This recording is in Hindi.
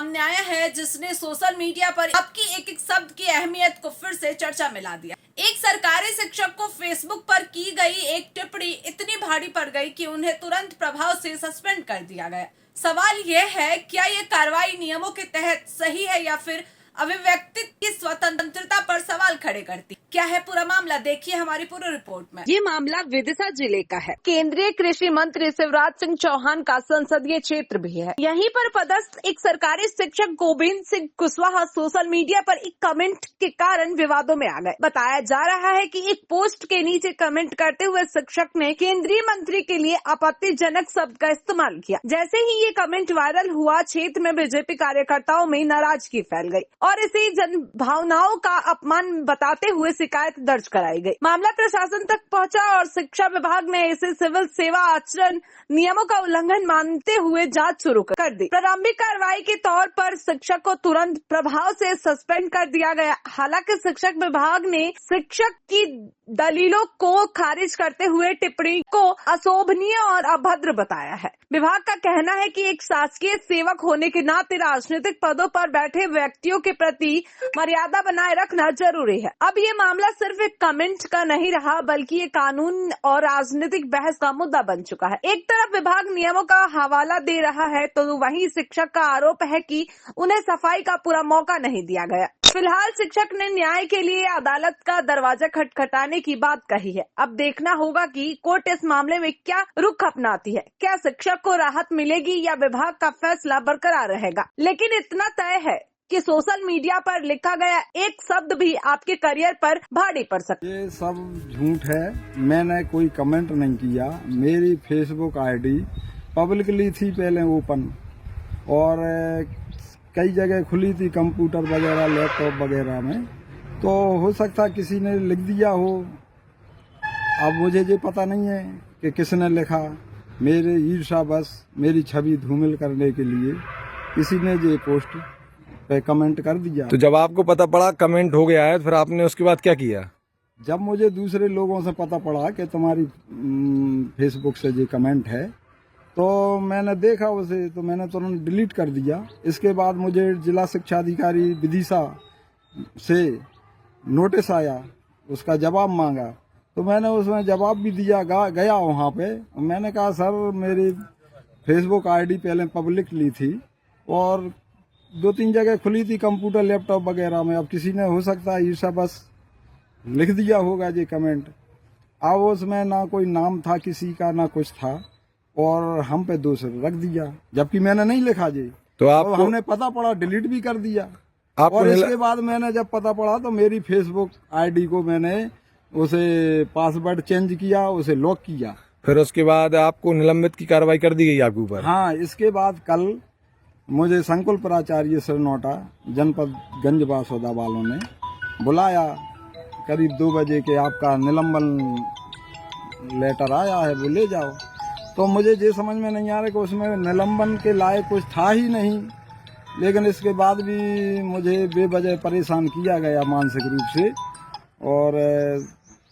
सामने आया है जिसने सोशल मीडिया पर आपकी एक एक शब्द की अहमियत को फिर से चर्चा में ला दिया। एक सरकारी शिक्षक को फेसबुक पर की गई एक टिप्पणी इतनी भारी पड़ गई कि उन्हें तुरंत प्रभाव से सस्पेंड कर दिया गया। सवाल यह है, क्या ये कार्रवाई नियमों के तहत सही है या फिर अभिव्यक्ति की स्वतंत्रता पर सवाल खड़े करती? क्या है पूरा मामला, देखिए हमारी पूरी रिपोर्ट में। ये मामला विदिशा जिले का है। केंद्रीय कृषि मंत्री शिवराज सिंह चौहान का संसदीय क्षेत्र भी है। यहीं पर पदस्थ एक सरकारी शिक्षक गोविंद सिंह कुशवाहा सोशल मीडिया पर एक कमेंट के कारण विवादों में आ गए। बताया जा रहा है कि एक पोस्ट के नीचे कमेंट करते हुए शिक्षक ने केंद्रीय मंत्री के लिए आपत्तिजनक शब्द का इस्तेमाल किया। जैसे ही ये कमेंट वायरल हुआ, क्षेत्र में बीजेपी कार्यकर्ताओं में नाराजगी फैल गई और इसे जन भावनाओं का अपमान बताते हुए शिकायत दर्ज कराई गई। मामला प्रशासन तक पहुंचा और शिक्षा विभाग ने इसे सिविल सेवा आचरण नियमों का उल्लंघन मानते हुए जांच शुरू कर दी। प्रारंभिक कार्रवाई के तौर पर शिक्षक को तुरंत प्रभाव से सस्पेंड कर दिया गया। हालांकि शिक्षक विभाग ने शिक्षक की दलीलों को खारिज करते हुए टिप्पणी को अशोभनीय और अभद्र बताया है। विभाग का कहना है कि एक शासकीय सेवक होने के नाते राजनीतिक पदों पर बैठे व्यक्तियों के प्रति मर्यादा बनाए रखना जरूरी है। अब ये मामला सिर्फ एक कमेंट का नहीं रहा, बल्कि ये कानून और राजनीतिक बहस का मुद्दा बन चुका है। एक तरफ विभाग नियमों का हवाला दे रहा है, तो वहीं शिक्षक का आरोप है कि उन्हें सफाई का पूरा मौका नहीं दिया गया। फिलहाल शिक्षक ने न्याय के लिए अदालत का दरवाजा खटखटाने की बात कही है। अब देखना होगा कि कोर्ट इस मामले में क्या रुख अपनाती है। क्या शिक्षक को राहत मिलेगी या विभाग का फैसला बरकरार रहेगा। लेकिन इतना तय है कि सोशल मीडिया पर लिखा गया एक शब्द भी आपके करियर पर भारी पड़ सकता है। ये सब झूठ है। मैंने कोई कमेंट नहीं किया। मेरी फेसबुक आईडी पब्लिकली थी पहले ओपन, और कई जगह खुली थी, कंप्यूटर वगैरह, लैपटॉप वगैरह में। तो हो सकता किसी ने लिख दिया हो। अब मुझे ये पता नहीं है कि किसने लिखा। मेरे ईर्ष्या बस मेरी छवि धूमिल करने के लिए किसी ने ये पोस्ट पे कमेंट कर दिया। तो जब आपको पता पड़ा कमेंट हो गया है, फिर आपने उसके बाद क्या किया? जब मुझे दूसरे लोगों से पता पड़ा कि तुम्हारी फेसबुक से ये कमेंट है, तो मैंने देखा उसे, तो मैंने तुरंत डिलीट कर दिया। इसके बाद मुझे जिला शिक्षा अधिकारी विदिशा से नोटिस आया, उसका जवाब मांगा, तो मैंने उसमें जवाब भी दिया। गया वहाँ पे, मैंने कहा सर मेरी फेसबुक आईडी पहले पब्लिकली थी और 2-3 जगह खुली थी, कंप्यूटर लैपटॉप वगैरह में। अब किसी ने हो सकता है ईर्ष्या बस लिख दिया होगा ये कमेंट। अब उसमें ना कोई नाम था किसी का, ना कुछ था, और हम पे दोष रख दिया, जबकि मैंने नहीं लिखा जी। तो आपको हमने पता पड़ा डिलीट भी कर दिया। आपको और इसके बाद मैंने जब पता पड़ा तो मेरी फेसबुक आईडी को मैंने उसे पासवर्ड चेंज किया, उसे लॉक किया। फिर उसके बाद आपको निलंबित की कार्रवाई कर दी गई आपके ऊपर? हाँ, इसके बाद कल मुझे संकुल प्राचार्य सिरनौटा जनपद गंज बासौदा वालों ने बुलाया करीब 2 बजे के, आपका निलंबन लेटर आया है, वो ले जाओ। तो मुझे ये समझ में नहीं आ रहा कि उसमें निलंबन के लायक कुछ था ही नहीं, लेकिन इसके बाद भी मुझे बेवजह परेशान किया गया मानसिक रूप से। और